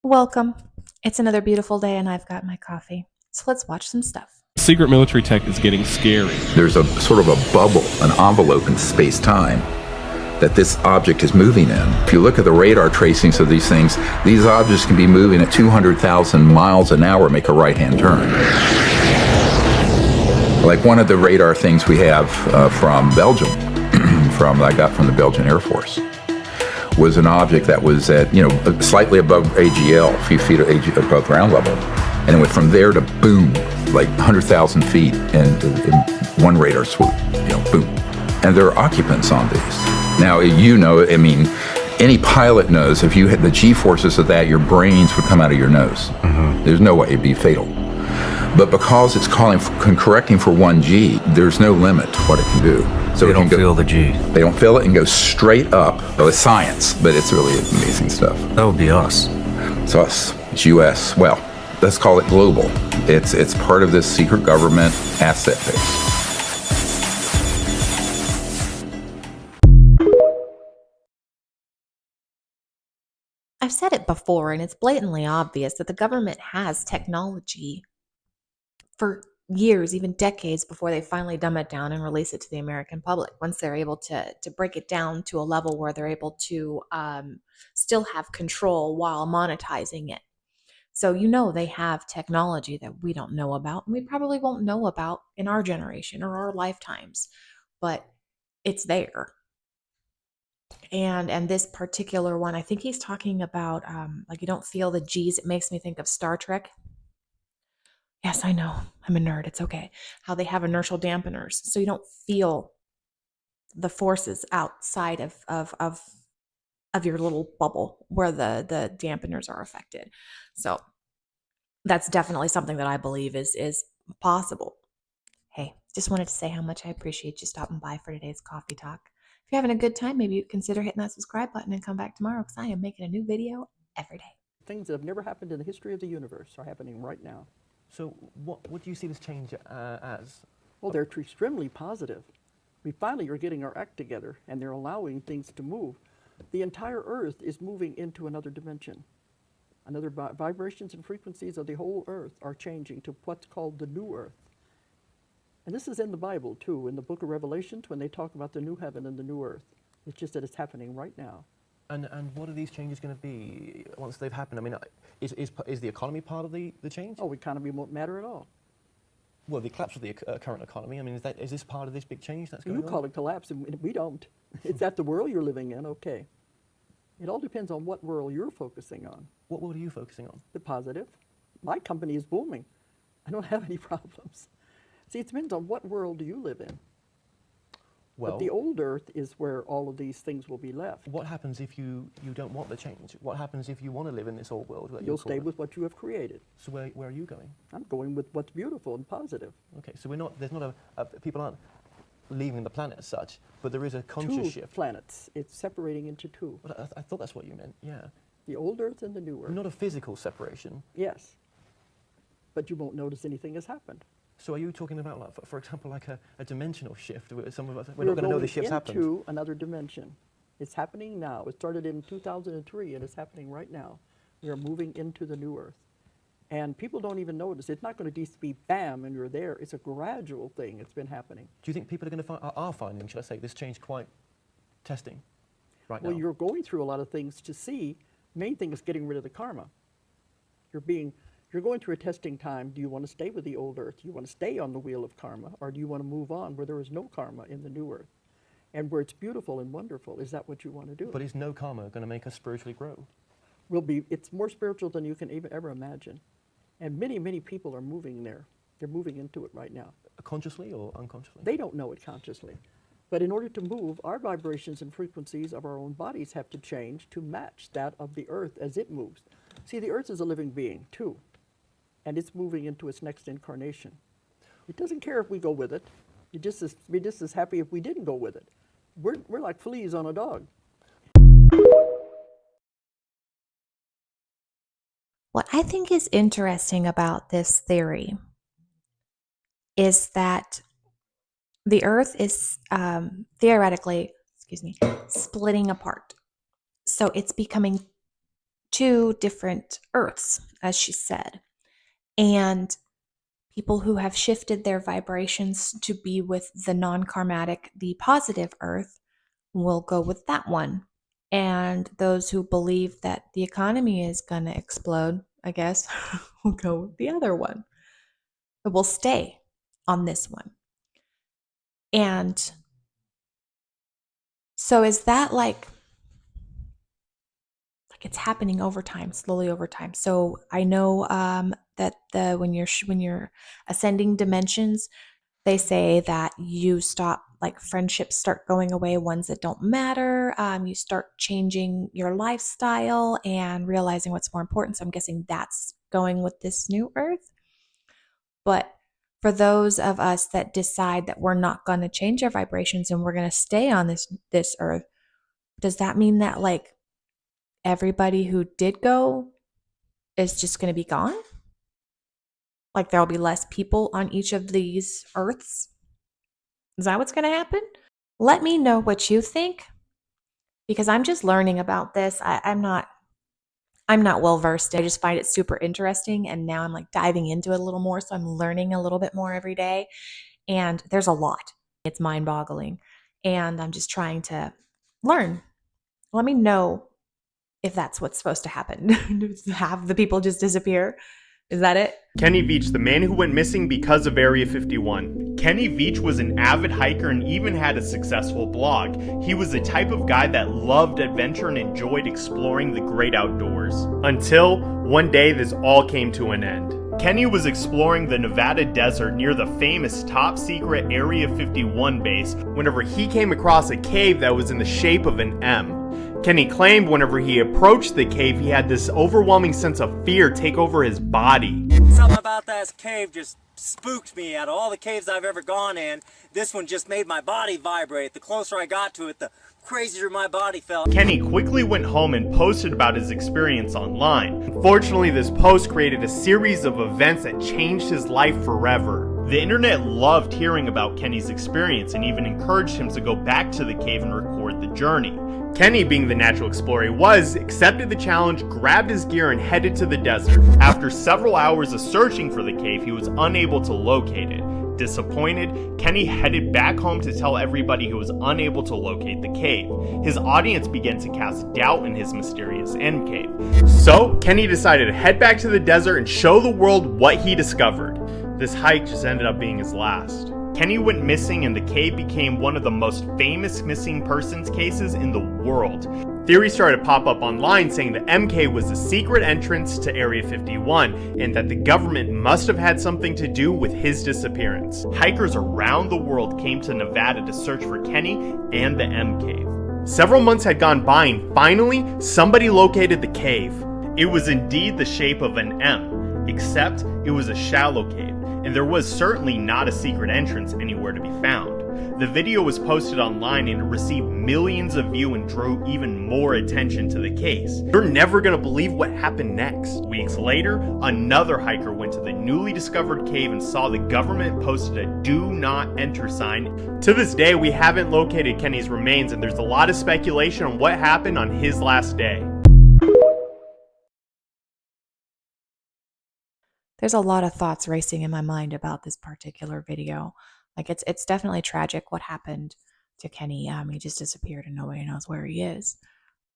Welcome. It's another beautiful day and I've got my coffee. So let's watch some stuff. Secret military tech is getting scary. There's a sort of a bubble, an envelope in space-time that this object is moving in. If you look at the radar tracings of these things, these objects can be moving at 200,000 miles an hour, make a right-hand turn. Like one of the radar things we have from Belgium, I got from the Belgian Air Force, was an object that was at, slightly above AGL, a few feet above ground level. And it went from there to boom, like 100,000 feet in one radar swoop, boom. And there are occupants on these. Now, any pilot knows if you had the G-forces of that, your brains would come out of your nose. Mm-hmm. There's no way it'd be fatal. But because it's correcting for 1G, there's no limit to what it can do. So they don't feel the G. They don't feel it and go straight up. Well, it's science, but it's really amazing stuff. That would be us. It's us. It's U.S. Well, let's call it global. It's part of this secret government asset base. I've said it before, and it's blatantly obvious that the government has technology for years, even decades, before they finally dumb it down and release it to the American public. Once they're able to break it down to a level where they're able to still have control while monetizing it. So they have technology that we don't know about, and we probably won't know about in our generation or our lifetimes, but it's there. And this particular one, I think he's talking about like you don't feel the G's. It makes me think of Star Trek. Yes, I know. I'm a nerd. It's okay. How they have inertial dampeners, so you don't feel the forces outside of your little bubble where the dampeners are affected. So that's definitely something that I believe is possible. Hey, just wanted to say how much I appreciate you stopping by for today's coffee talk. If you're having a good time, maybe you consider hitting that subscribe button and come back tomorrow, because I am making a new video every day. Things that have never happened in the history of the universe are happening right now. So what do you see this change as? Well, they're extremely positive. We finally are getting our act together, and they're allowing things to move. The entire Earth is moving into another dimension. Another vibrations and frequencies of the whole Earth are changing to what's called the new Earth. And this is in the Bible, too, in the book of Revelations, when they talk about the new heaven and the new Earth. It's just that it's happening right now. And what are these changes going to be once they've happened? I mean, is the economy part of the change? Oh, economy won't matter at all. Well, the collapse of the current economy, I mean, is this part of this big change that's going on? You call it collapse, and we don't. It's that the world you're living in, okay. It all depends on what world you're focusing on. What world are you focusing on? The positive. My company is booming. I don't have any problems. See, it depends on what world do you live in. Well, but the old Earth is where all of these things will be left. What happens if you don't want the change? What happens if you want to live in this old world? You'll stay with what you have created. So where are you going? I'm going with what's beautiful and positive. Okay, so there's not people aren't leaving the planet as such, but there is a conscious shift. Two planets. It's separating into two. Well, I thought that's what you meant, yeah. The old Earth and the new Earth. Not a physical separation. Yes. But you won't notice anything has happened. So are you talking about, like, for example, like a dimensional shift? Some of us, we're not going to know the shift's happened. We're going into another dimension. It's happening now. It started in 2003, and it's happening right now. We are moving into the new Earth. And people don't even notice. It's not going to just be bam, and you're there. It's a gradual thing. It's been happening. Do you think people are finding, should I say, this change quite testing right now? Well, you're going through a lot of things to see. Main thing is getting rid of the karma. You're going through a testing time. Do you want to stay with the old Earth? Do you want to stay on the wheel of karma? Or do you want to move on where there is no karma in the new Earth? And where it's beautiful and wonderful? Is that what you want to do? But is no karma going to make us spiritually grow? It's more spiritual than you can ever imagine. And many, many people are moving there. They're moving into it right now. Consciously or unconsciously? They don't know it consciously. But in order to move, our vibrations and frequencies of our own bodies have to change to match that of the Earth as it moves. See, the Earth is a living being, too. And it's moving into its next incarnation. It doesn't care if we go with it. We'd be just as happy if we didn't go with it. We're like fleas on a dog. What I think is interesting about this theory is that the Earth is theoretically, splitting apart. So it's becoming two different earths, as she said. And people who have shifted their vibrations to be with the non-karmatic, the positive earth, will go with that one. And those who believe that the economy is going to explode, I guess, will go with the other one. But will stay on this one. And so is that like it's happening over time, slowly over time. So I know that when you're ascending dimensions, they say that you stop, like friendships start going away, ones that don't matter. You start changing your lifestyle and realizing what's more important. So I'm guessing that's going with this new earth. But for those of us that decide that we're not going to change our vibrations and we're going to stay on this earth, does that mean that like everybody who did go is just going to be gone? Like there'll be less people on each of these earths? Is that what's going to happen? Let me know what you think, because I'm just learning about this. I'm not well versed. I just find it super interesting, and now I'm like diving into it a little more, so I'm learning a little bit more every day. And there's a lot. It's mind-boggling, and I'm just trying to learn. Let me know if that's what's supposed to happen. Have the people just disappear? Is that it? Kenny Veach, the man who went missing because of Area 51. Kenny Veach was an avid hiker and even had a successful blog. He was the type of guy that loved adventure and enjoyed exploring the great outdoors. Until one day this all came to an end. Kenny was exploring the Nevada desert near the famous top-secret Area 51 base whenever he came across a cave that was in the shape of an M. Kenny claimed whenever he approached the cave, he had this overwhelming sense of fear take over his body. Something about that cave just spooked me. Out of all the caves I've ever gone in, this one just made my body vibrate. The closer I got to it, the crazier my body felt. Kenny quickly went home and posted about his experience online. Unfortunately, this post created a series of events that changed his life forever. The internet loved hearing about Kenny's experience and even encouraged him to go back to the cave and record the journey. Kenny, being the natural explorer he was, accepted the challenge, grabbed his gear, and headed to the desert. After several hours of searching for the cave, he was unable to locate it. Disappointed, Kenny headed back home to tell everybody he was unable to locate the cave. His audience began to cast doubt in his mysterious end cave. So, Kenny decided to head back to the desert and show the world what he discovered. This hike just ended up being his last. Kenny went missing and the cave became one of the most famous missing persons cases in the world. Theories started to pop up online saying the MK was a secret entrance to Area 51 and that the government must have had something to do with his disappearance. Hikers around the world came to Nevada to search for Kenny and the M cave. Several months had gone by and finally somebody located the cave. It was indeed the shape of an M, except it was a shallow cave, and there was certainly not a secret entrance anywhere to be found. The video was posted online and it received millions of views and drew even more attention to the case. You're never gonna believe what happened next. Weeks later, another hiker went to the newly discovered cave and saw the government posted a "Do Not Enter" sign. To this day, we haven't located Kenny's remains, and there's a lot of speculation on what happened on his last day. There's a lot of thoughts racing in my mind about this particular video. Like it's definitely tragic what happened to Kenny. He just disappeared and nobody knows where he is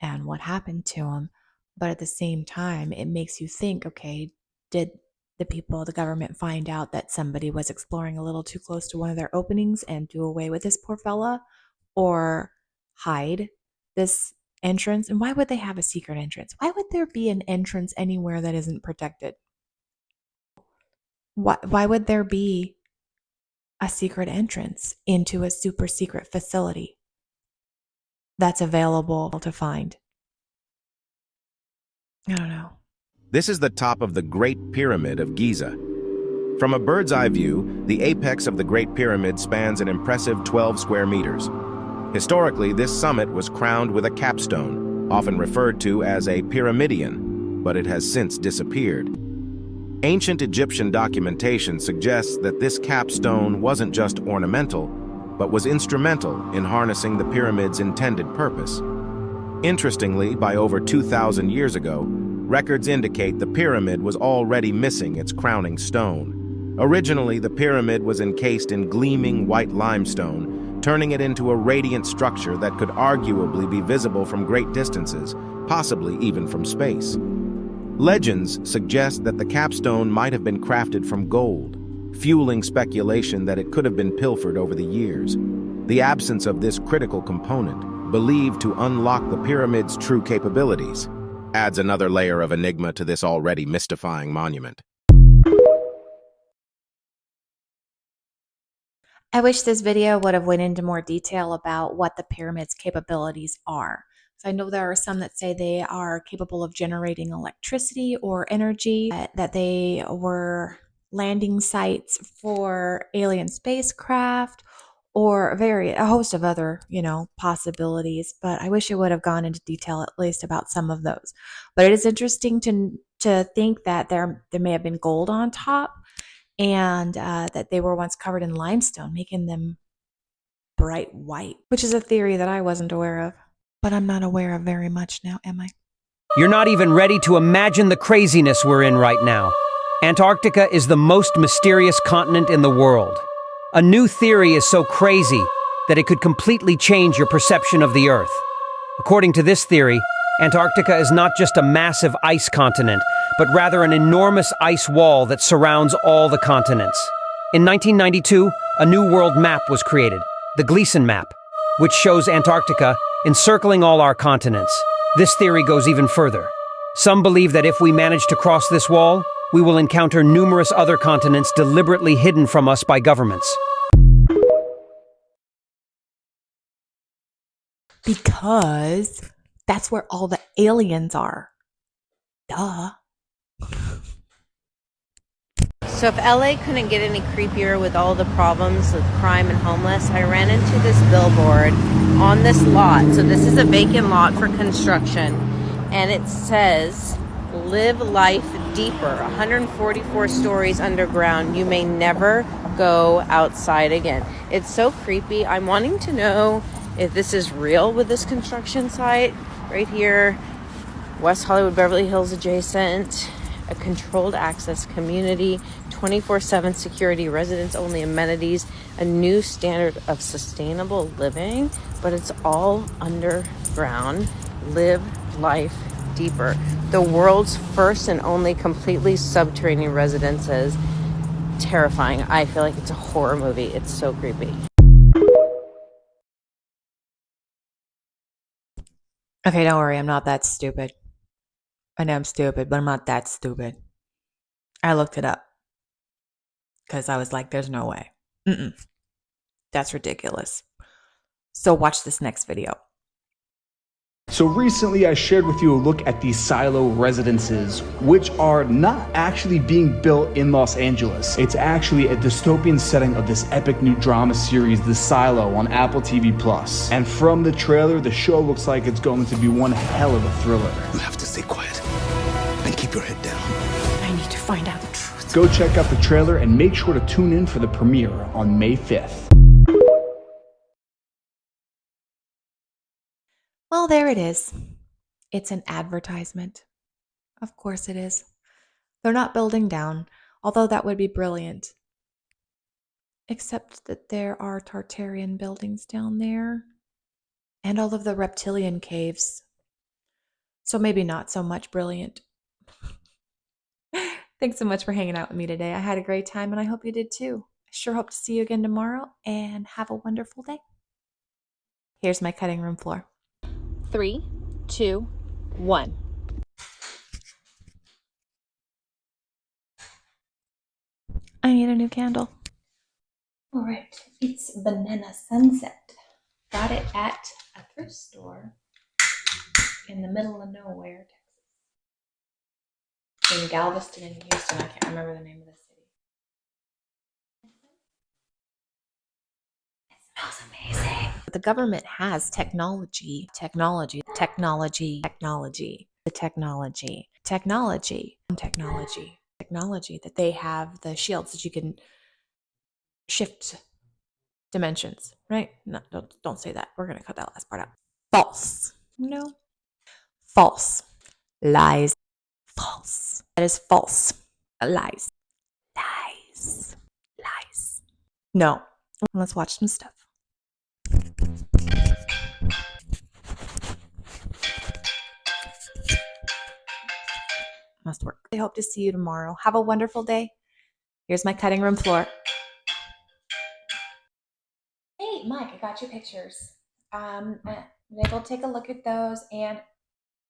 and what happened to him. But at the same time, it makes you think, okay, did the government find out that somebody was exploring a little too close to one of their openings and do away with this poor fella, or hide this entrance? And why would they have a secret entrance? Why would there be an entrance anywhere that isn't protected? Why would there be a secret entrance into a super secret facility that's available to find? I don't know. This is the top of the Great Pyramid of Giza. From a bird's eye view, the apex of the Great Pyramid spans an impressive 12 square meters. Historically, this summit was crowned with a capstone, often referred to as a pyramidion, but it has since disappeared. Ancient Egyptian documentation suggests that this capstone wasn't just ornamental, but was instrumental in harnessing the pyramid's intended purpose. Interestingly, by over 2,000 years ago, records indicate the pyramid was already missing its crowning stone. Originally, the pyramid was encased in gleaming white limestone, turning it into a radiant structure that could arguably be visible from great distances, possibly even from space. Legends suggest that the capstone might have been crafted from gold, fueling speculation that it could have been pilfered over the years. The absence of this critical component, believed to unlock the pyramid's true capabilities, adds another layer of enigma to this already mystifying monument. I wish this video would have went into more detail about what the pyramid's capabilities are. So I know there are some that say they are capable of generating electricity or energy, that they were landing sites for alien spacecraft, or a host of other, possibilities. But I wish it would have gone into detail at least about some of those. But it is interesting to think that there may have been gold on top, and that they were once covered in limestone, making them bright white, which is a theory that I wasn't aware of. But I'm not aware of very much now, am I? You're not even ready to imagine the craziness we're in right now. Antarctica is the most mysterious continent in the world. A new theory is so crazy that it could completely change your perception of the Earth. According to this theory, Antarctica is not just a massive ice continent, but rather an enormous ice wall that surrounds all the continents. In 1992, a new world map was created, the Gleason map, which shows Antarctica encircling all our continents. This theory goes even further. Some believe that if we manage to cross this wall, we will encounter numerous other continents deliberately hidden from us by governments. Because that's where all the aliens are. Duh. So if LA couldn't get any creepier with all the problems with crime and homeless, I ran into this billboard on this lot. So this is a vacant lot for construction, and it says, "Live life deeper, 144 stories underground. You may never go outside again." It's so creepy. I'm wanting to know if this is real with this construction site right here. West Hollywood, Beverly Hills adjacent, a controlled access community, 24/7 security, residents only amenities, a new standard of sustainable living, but it's all underground. Live life deeper. The world's first and only completely subterranean residences. Terrifying. I feel like it's a horror movie. It's so creepy. Okay, don't worry. I'm not that stupid. I know I'm stupid, but I'm not that stupid. I looked it up because I was like, there's no way. That's ridiculous. So watch this next video. So recently I shared with you a look at these silo residences, which are not actually being built in Los Angeles. It's actually a dystopian setting of this epic new drama series, The Silo, on Apple TV+. And from the trailer, the show looks like it's going to be one hell of a thriller. You have to stay quiet and keep your head down. I need to find out the truth. Go check out the trailer and make sure to tune in for the premiere on May 5th. Well, there it is. It's an advertisement. Of course it is. They're not building down, although that would be brilliant. Except that there are Tartarian buildings down there, and all of the reptilian caves. So maybe not so much brilliant. Thanks so much for hanging out with me today. I had a great time, and I hope you did too. I sure hope to see you again tomorrow, and have a wonderful day. Here's my cutting room floor. 3, 2, 1. I need a new candle. All right, it's Banana Sunset. Got it at a thrift store in the middle of nowhere, Texas. In Galveston and Houston. I can't remember the name of the city. It smells amazing. The government has technology that they have the shields that you can shift dimensions, right? No, don't say that. We're going to cut that last part out. False. No. False. Lies. false. That is false. Lies. Lies. Lies. No. Let's watch some stuff. Must work. I hope to see you tomorrow. Have a wonderful day. Here's my cutting room floor. Hey, Mike, I got your pictures. I'm able to take a look at those, and